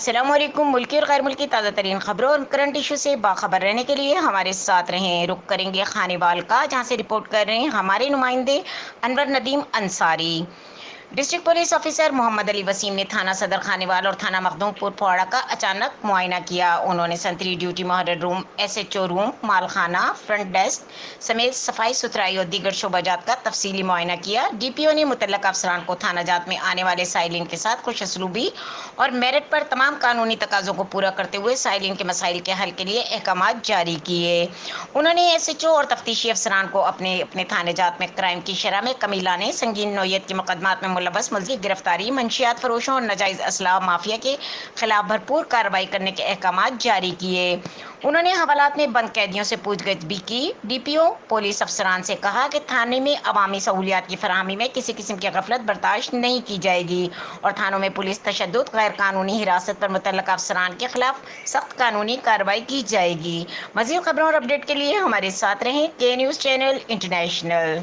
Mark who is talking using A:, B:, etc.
A: السلام علیکم۔ ملکی اور غیر ملکی تازہ ترین خبروں اور کرنٹ ایشو سے باخبر رہنے کے لیے ہمارے ساتھ رہیں۔ رخ کریں گے خانے وال کا، جہاں سے رپورٹ کر رہے ہیں ہمارے نمائندے Anwar Nadeem Ansari. District police officer Muhammad Ali Waseem نے تھانہ صدر خانے وال اور تھانہ مخدوم پور پواڑہ کا اچانک معائنہ کیا۔ انہوں نے سنتری ڈیوٹی محرر روم، ایس ایچ او روم، مال خانہ، فرنٹ ڈیسک سمیت صفائی ستھرائی اور دیگر شعبہ جات کا تفصیلی معائنہ کیا۔ ڈی پی او نے متعلقہ افسران کو تھانہ جات میں آنے والے سائلین کے ساتھ خوش اسلوبی اور میرٹ پر تمام قانونی تقاضوں کو پورا کرتے ہوئے سائلین کے مسائل کے حل کے لیے احکامات جاری کیے۔ انہوں نے ایس ایچ او اور تفتیشی افسران کو اپنے تھانے جات میں کرائم کی شرح میں کمی لانے، سنگین نوعیت کے مقدمات میں ملوث ملزمین کی گرفتاری، منشیات فروشوں اور ناجائز اسلحہ مافیا کے خلاف بھرپور کارروائی کرنے کے احکامات جاری کیے۔ انہوں نے حوالات میں بند قیدیوں سے پوچھ گچھ بھی کی۔ ڈی پی او پولیس افسران سے کہا کہ تھانے میں عوامی سہولیات کی فراہمی میں کسی قسم کی غفلت برداشت نہیں کی جائے گی اور تھانوں میں پولیس تشدد، غیر قانونی حراست پر متعلقہ افسران کے خلاف سخت قانونی کارروائی کی جائے گی۔ مزید خبروں اور اپڈیٹ کے لیے ہمارے ساتھ رہیں۔ کے نیوز چینل انٹرنیشنل۔